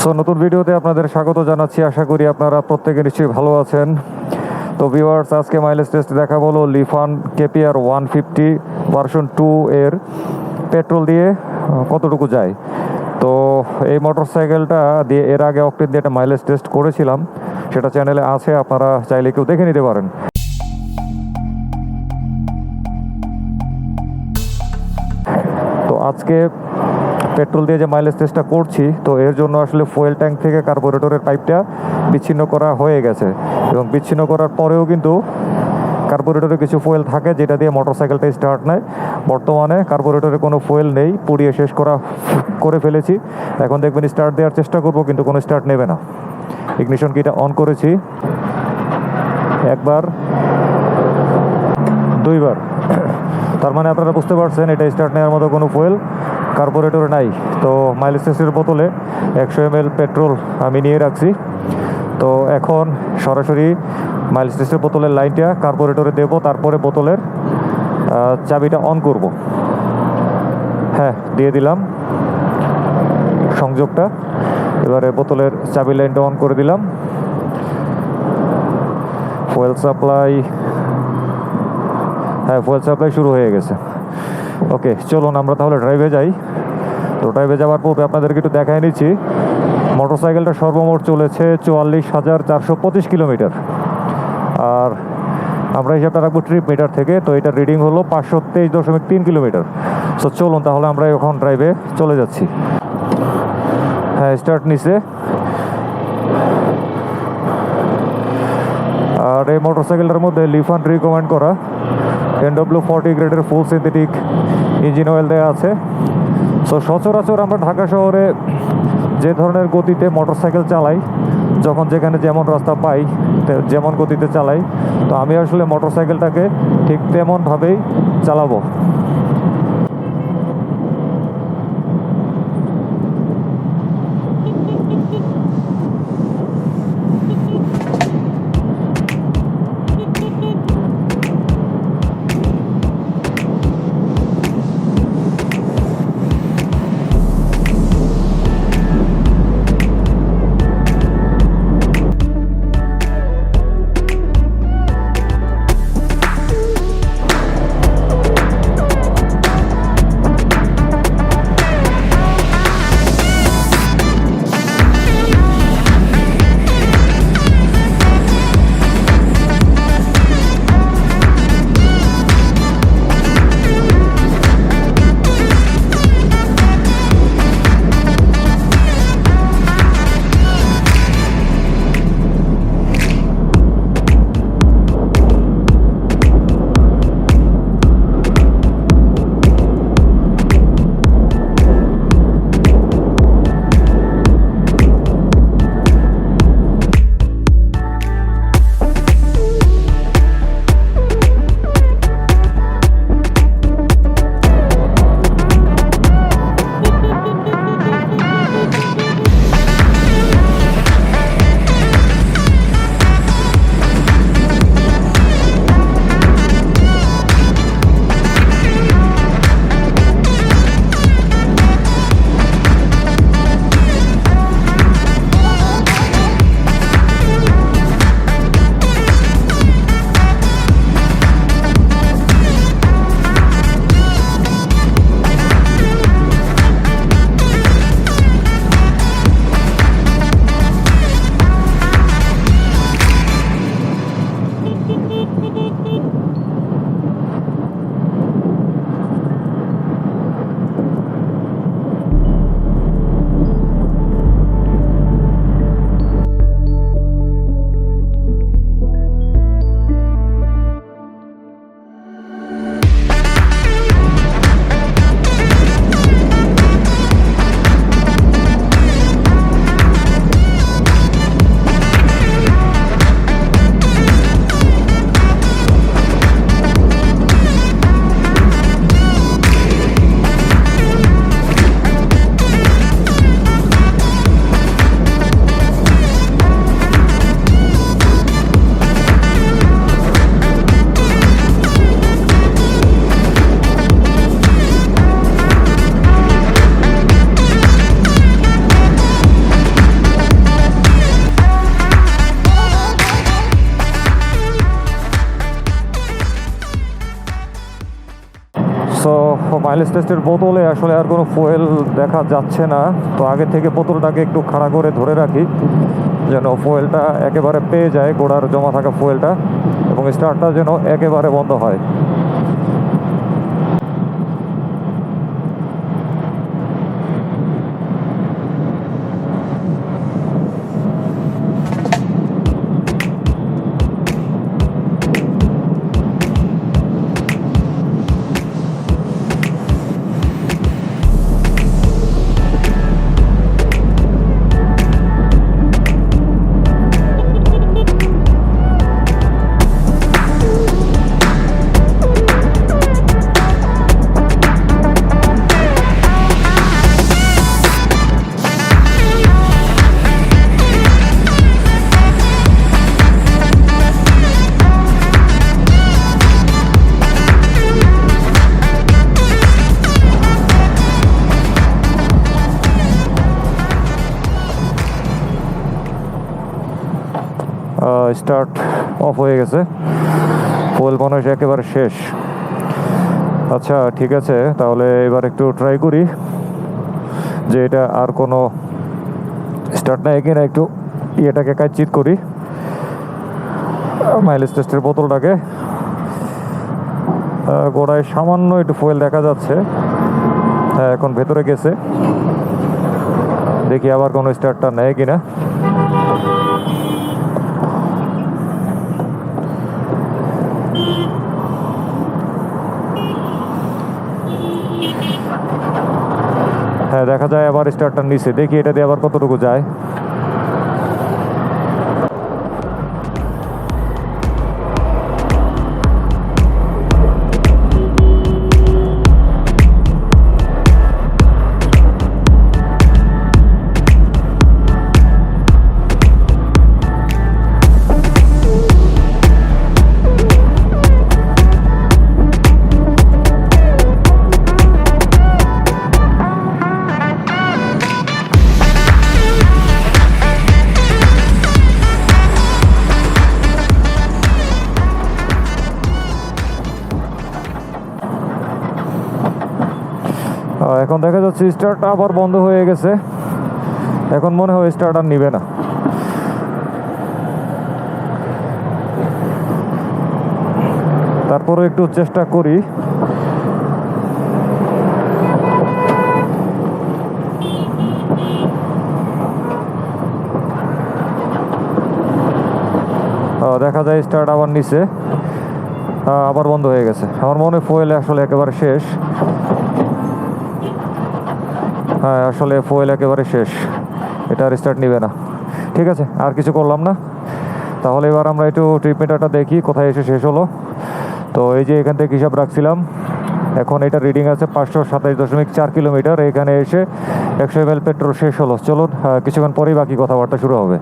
So নতুন ভিডিওতে আপনাদের স্বাগত জানাচ্ছি। আশা করি আপনারা প্রত্যেকে নিশ্চয়ই ভালো আছেন। তো ভিউয়ার্স, আজকে মাইলেজ টেস্ট দেখা বলো লিফান কেপিআর 150 ভার্সন 2 এর পেট্রোল দিয়ে কতটুকু যায়। তো এই মোটরসাইকেলটা দিয়ে এর আগে অক্টেন দিয়ে একটা মাইলেজ টেস্ট করেছিলাম, সেটা চ্যানেলে আছে, আপনারা চাইলে কেউ দেখে নিতে পারেন। তো আজকে পেট্রোল দিয়ে যে মাইলেজ টেস্টটা করছি, তো এর জন্য আসলে ফুয়েল ট্যাঙ্ক থেকে কার্বোরেটরের পাইপটা বিচ্ছিন্ন করা হয়ে গেছে, এবং বিচ্ছিন্ন করার পরেও কিন্তু কার্বোরেটরে কিছু ফুয়েল থাকে যেটা দিয়ে মোটরসাইকেলটা স্টার্ট নেয়। বর্তমানে কার্বোরেটরে কোনো ফুয়েল নেই, পুড়িয়ে শেষ করে ফেলেছি। এখন দেখবেন স্টার্ট দেওয়ার চেষ্টা করব, কিন্তু কোনো স্টার্ট নেবে না। ইগনিশন কিটা অন করেছি একবার, দুইবার, তার মানে আপনারা বুঝতে পারছেন এটা স্টার্ট নেওয়ার মতো কোনো ফুয়েল কার্বোরেটরে নাই। তো মাইলেজ টেস্টের বোতলে 100 ml পেট্রোল আমি নিয়ে রাখছি। তো এখন সরাসরি মাইলেজ টেস্টের বোতলের লাইনটা কার্বোরেটরে দেবো, তারপরে বোতলের চাবিটা অন করব। হ্যাঁ, দিয়ে দিলাম সংযোগটা। এবারে বোতলের চাবি লাইনটা অন করে দিলাম। ফুয়েল সাপ্লাই, হ্যাঁ, ফুয়েল সাপ্লাই শুরু হয়ে গেছে। ওকে, চলুন আমরা তাহলে ড্রাইভে যাই। তো ড্রাইভে যাওয়ার পূর্বে আপনাদেরকে একটু দেখাই নিচ্ছি, মোটরসাইকেলটা সর্বমোট চলেছে 44,425 কিলোমিটার। আর আমরা হিসাবটা রাখবো ট্রিপ মিটার থেকে, তো এটার রিডিং হলো 523.3 কিলোমিটার। সো চলুন তাহলে আমরা এখন ড্রাইভে চলে যাচ্ছি। হ্যাঁ, স্টার্ট নিছে। আর এই মোটরসাইকেলটার মধ্যে লিফান রিকমেন্ড করা NW40 গ্রেডের ফুল সিনথেটিক ইঞ্জিন অয়েল দেওয়া আছে। সো সচরাচর আমরা ঢাকা শহরে যে ধরনের গতিতে মোটরসাইকেল চালাই, যখন যেখানে যেমন রাস্তা পাই যেমন গতিতে চালাই, তো আমি আসলে মোটরসাইকেলটাকে ঠিক তেমনভাবেই চালাবো। মাইলেজ টেস্টের বোতলে আসলে আর কোনো ফুয়েল দেখা যাচ্ছে না। তো আগে থেকে বোতলটাকে একটু খাড়া করে ধরে রাখি যেন ফুয়েলটা একেবারে পেয়ে যায়, গোড়ার জমা থাকা ফুয়েলটা, এবং স্টার্টটা যেন একেবারে বন্ধ হয়। স্টার্ট অফ হয়ে গেছে, ফুয়েল মনে হয় একেবারে শেষ। আচ্ছা ঠিক আছে, তাহলে এবার একটু ট্রাই করি যে এটা আর কোনো স্টার্ট নেয় কিনা। একটু ইয়েটাকে কাইচিত করি, মাইলেজ টেস্টের বোতলটাকে। গোড়ায় সামান্য একটু ফুয়েল দেখা যাচ্ছে। হ্যাঁ, এখন ভেতরে গেছে, দেখি আবার কোনো স্টার্টটা নেয় কিনা। হ্যাঁ, দেখা যায় আবার স্টার্টটা নিচে। দেখি এটা দিয়ে আবার কতটুকু যায়। এখন দেখা যাচ্ছে স্টার্টটা আবার বন্ধ হয়ে গেছে। এখন মনে হয় স্টার্ট আর নিবে না। তারপরে একটু চেষ্টা করি। দেখা যায় স্টার্ট আবার নিচে, আবার বন্ধ হয়ে গেছে। আমার মনে হয় ফুয়েল আসলে একেবারে শেষ। হ্যাঁ, আসলে ফুয়েল একেবারে শেষ, এটা আর স্টার্ট নিবে না। ঠিক আছে, আর কিছু করলাম না। তাহলে এবার আমরা একটু ট্রিপ মিটারটা দেখি কোথায় এসে শেষ হলো। তো এই যে এখান থেকে হিসাব রাখছিলাম, এখন এটা রিডিং আছে 527.4 কিলোমিটার। এখানে এসে 100 ml পেট্রোল শেষ হলো। চলুন, কিছুক্ষণ পরেই বাকি কথাবার্তা শুরু হবে।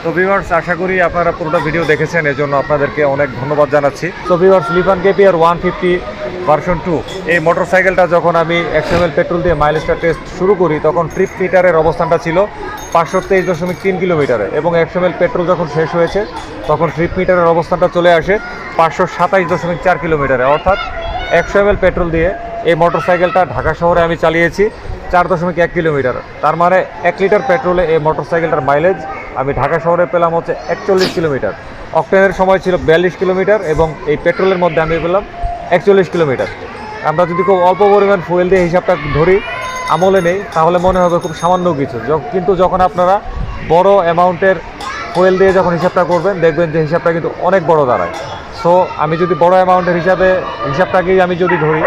তো ভিউয়ার্স, আশা করি আপনারা পুরোটা ভিডিও দেখেছেন, এজন্য আপনাদেরকে অনেক ধন্যবাদ জানাচ্ছি। তো ভিউয়ার্স, লিফান KPR 150 ভার্সন 2 এই মোটরসাইকেলটা যখন আমি 100 ml পেট্রোল দিয়ে মাইলেজটা টেস্ট শুরু করি, তখন ট্রিপ মিটারের অবস্থানটা ছিল 523.3 কিলোমিটারে, এবং 100 ml পেট্রোল যখন শেষ হয়েছে তখন ট্রিপ মিটারের অবস্থানটা চলে আসে 527.4 কিলোমিটারে। অর্থাৎ 100 ml পেট্রোল দিয়ে এই মোটরসাইকেলটা ঢাকা শহরে আমি চালিয়েছি 4.1 কিলোমিটার। তার মানে 1 লিটার পেট্রোলে এই মোটরসাইকেলটার মাইলেজ আমি ঢাকা শহরে পেলাম হচ্ছে 41 কিলোমিটার। অকটেনের সময় ছিল 42 কিলোমিটার, এবং এই পেট্রোলের মধ্যে আমি পেলাম 41 কিলোমিটার। আমরা যদি খুব অল্প পরিমাণ ফুয়েল দিয়ে হিসাবটা ধরি, আমলে নেই, তাহলে মনে হবে খুব সামান্য কিছু। কিন্তু যখন আপনারা বড় অ্যামাউন্টের ফুয়েল দিয়ে যখন হিসাবটা করবেন, দেখবেন যে হিসাবটা কিন্তু অনেক বড় দাঁড়ায়। সো আমি যদি বড় অ্যামাউন্টের হিসাবটাকেই আমি যদি ধরি,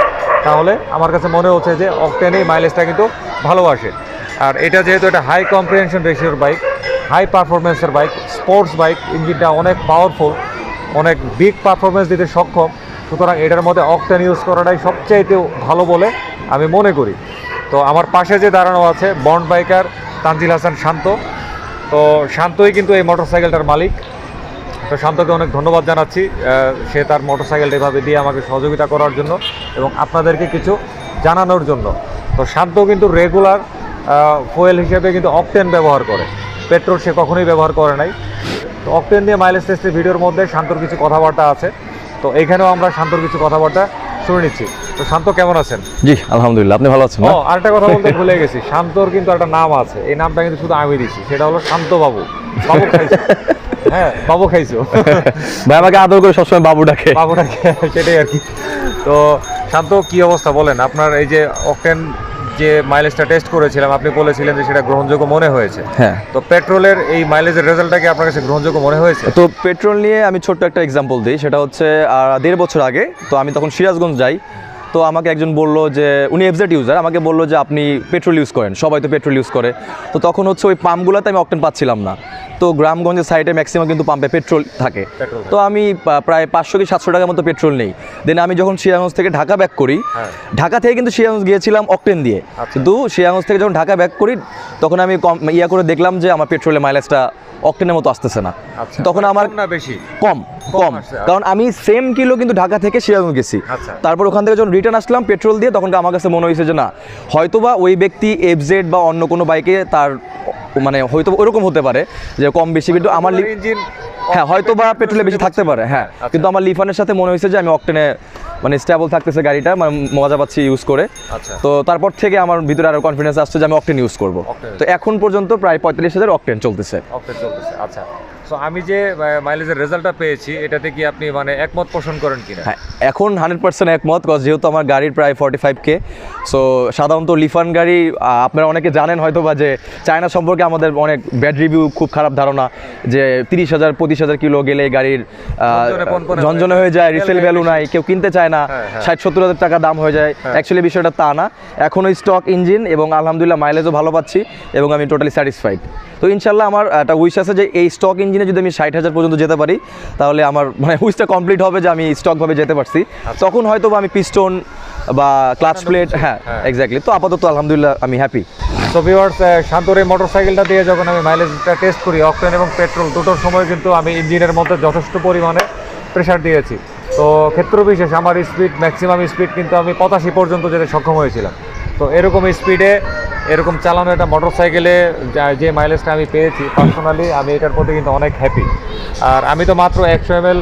তাহলে আমার কাছে মনে হচ্ছে যে অকটেনেই মাইলেজটা কিন্তু ভালো আসে। আর এটা যেহেতু একটা হাই কম্প্রিহেনশন রেশিওর বাইক, হাই পারফরমেন্সের বাইক, স্পোর্টস বাইক, ইঞ্জিনটা অনেক পাওয়ারফুল, অনেক বিগ পারফরমেন্স দিতে সক্ষম, সুতরাং এটার মধ্যে অকটেন ইউজ করাটাই সবচাইতে ভালো বলে আমি মনে করি। তো আমার পাশে যে দাঁড়ানো আছে বন্ড বাইকার তানজিল হাসান শান্ত, তো শান্তই কিন্তু এই মোটরসাইকেলটার মালিক। তো শান্তকে অনেক ধন্যবাদ জানাচ্ছি, সে তার মোটরসাইকেলটা এভাবে দিয়ে আমাকে সহযোগিতা করার জন্য এবং আপনাদেরকে কিছু জানানোর জন্য। তো শান্ত কিন্তু রেগুলার ফুয়েল হিসেবে কিন্তু অকটেন ব্যবহার করে, পেট্রোল সে কখনোই ব্যবহার করে নাই। তো অকটেন দিয়ে মাইলেজ টেস্টের ভিডিওর মধ্যে শান্তর কিছু কথাবার্তা আছে, তো এখানেও আমরা শান্তর কিছু কথাবার্তা শুনে নিচ্ছি। তো শান্ত কেমন আছেন? জি আলহামদুলিল্লাহ, আপনি ভালো আছেন? আরেকটা কথা বলতে ভুলে গেছি, শান্তর কিন্তু একটা নাম আছে, এই নামটা কিন্তু শুধু আমি দিছি, সেটা হলো শান্ত বাবু। বাবু খাইছো? হ্যাঁ বাবু খাইছো। ভাই আমাকে আদর করে সবসময় বাবু ডাকে। সেটাই আর কি। তো শান্ত কি অবস্থা বলেন, আপনার এই যে অকটেন যে মাইলেজটা টেস্ট করেছিলাম, আপনি বলেছিলেন যে সেটা গ্রহণযোগ্য মনে হয়েছে। হ্যাঁ, তো পেট্রোলের এই মাইলেজের রেজাল্টটা কি আপনার কাছে গ্রহণযোগ্য মনে হয়েছে? তো পেট্রোল নিয়ে আমি ছোট্ট একটা এক্সাম্পল দিই। সেটা হচ্ছে 1.5 বছর আগে, তো আমি তখন সিরাজগঞ্জ যাই। তো আমাকে একজন বললো যে, উনি এফজেড ইউজার, আমাকে বললো যে আপনি পেট্রোল ইউজ করেন, সবাই তো পেট্রোল ইউজ করে। তো তখন হচ্ছে ওই পাম্পগুলোতে আমি অকটেন পাচ্ছিলাম না। তো গ্রামগঞ্জের সাইডে ম্যাক্সিমাম কিন্তু পাম্পে পেট্রোল থাকে। তো আমি প্রায় 500 কি 700 টাকার মতো পেট্রোল নেই। দেন আমি যখন সিরাজগঞ্জ থেকে ঢাকা ব্যাক করি, ঢাকা থেকে কিন্তু সিরাজগঞ্জ গিয়েছিলাম অকটেন দিয়ে, কিন্তু সিরাজগঞ্জ থেকে যখন ঢাকা ব্যাক করি তখন আমি করে দেখলাম যে আমার পেট্রোলের মাইলেজটা অকটেনের মতো আসতেছে না। তখন আমার বেশি কম, কারণ আমি সেম কিলো কিন্তু ঢাকা থেকে সিরাজগঞ্জ গেছি। তারপর ওখান থেকে যখন রিটার্ন আসলাম পেট্রোল দিয়ে, তখন আমার কাছে মনে হয়েছে যে না, হয়তোবা ওই ব্যক্তি এফজেড বা অন্য কোনো বাইকে তার মানে হয়তো ওরকম হতে পারে যে কম বেশি, কিন্তু আমার হ্যাঁ হয়তো বা পেট্রোলে বেশি থাকতে পারে। হ্যাঁ, কিন্তু আমার লিফানের সাথে মনে হয়েছে যে আমি অকটেনে মানে স্টেবল থাকতেছে গাড়িটা, মানে মজা পাচ্ছি ইউজ করে। তো তারপর থেকে আমার ভিতরে আরো কনফিডেন্স আসছে যে আমি অকটেন ইউজ করব। তো এখন পর্যন্ত প্রায় 45,000 অকটেন চলতেছে। আচ্ছা, তো আমি যে মাইলেজের রেজাল্টটা পেয়েছি, এটাতে কি আপনি মানে একমত পোষণ করেন কিনা? হ্যাঁ, এখন 100% একমত, যেহেতু আমার গাড়ির প্রায় 45K। সো সাধারণত লিফান গাড়ি আপনারা অনেকে জানেন হয়তো বা, যে চায়না সম্পর্কে আমাদের অনেক ব্যাড রিভিউ, খুব খারাপ ধারণা, যে 30,000 25,000 কিলো গেলে গাড়ির ঝনঝনে হয়ে যায়, রিসেল ভ্যালু নাই, কেউ কিনতে চায় না, 60-70 হাজার টাকা দাম হয়ে যায়। অ্যাকচুয়ালি বিষয়টা তা না, এখনও স্টক ইঞ্জিন এবং আলহামদুলিল্লাহ মাইলেজও ভালো পাচ্ছি এবং আমি টোটালি স্যাটিসফাইড। তো ইনশাল্লাহ আমার একটা উইশ আছে যে এই স্টক ইঞ্জিনে যদি আমি 60,000 পর্যন্ত যেতে পারি, তাহলে আমার মানে উইশটা কমপ্লিট হবে যে আমি স্টকভাবে যেতে পারছি। তখন হয়তো বা আমি পিস্টন বা ক্লাচ প্লেট, হ্যাঁ এক্স্যাক্টলি। তো আপাতত আলহামদুলিল্লাহ আমি হ্যাপি। তো ভিউয়ার্স, শান্তর এই মোটরসাইকেলটা দিয়ে যখন আমি মাইলেজটা টেস্ট করি, অকটেন এবং পেট্রোল দুটোর সময় কিন্তু আমি ইঞ্জিনের মধ্যে যথেষ্ট পরিমাণে প্রেশার দিয়েছি। তো ক্ষেত্র বিশেষ আমার স্পিড, ম্যাক্সিমাম স্পিড কিন্তু আমি 85 পর্যন্ত যেতে সক্ষম হয়েছিলাম। তো এরকম স্পিডে এরকম চালানো একটা মোটরসাইকেলে যে মাইলেজটা আমি পেয়েছি, পার্সোনালি আমি এটার প্রতি কিন্তু অনেক হ্যাপি। আর আমি তো মাত্র 100 ml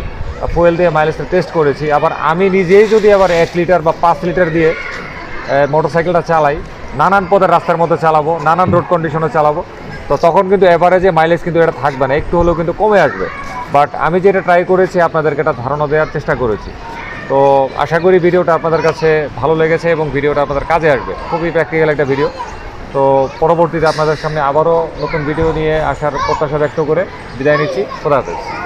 ফুয়েল দিয়ে মাইলেজটা টেস্ট করেছি। আবার আমি নিজেই যদি আবার 1 লিটার বা 5 লিটার দিয়ে মোটরসাইকেলটা চালাই, নানান পথের রাস্তার মধ্যে চালাবো, নানান রোড কন্ডিশনে চালাবো, তো তখন কিন্তু এভারেজে মাইলেজ কিন্তু এটা থাকবে না, একটু হলেও কিন্তু কমে আসবে। বাট আমি যেটা ট্রাই করেছি আপনাদেরকে একটা ধারণা দেওয়ার চেষ্টা করেছি। তো আশা করি ভিডিওটা আপনাদের কাছে ভালো লেগেছে এবং ভিডিওটা আপনাদের কাজে আসবে। খুবই প্র্যাকটিক্যাল একটা ভিডিও। তো পরবর্তীতে আপনাদের সামনে আবারও নতুন ভিডিও নিয়ে আসার প্রত্যাশা ব্যক্ত করে বিদায় নিচ্ছি। খোদা হাফেজ।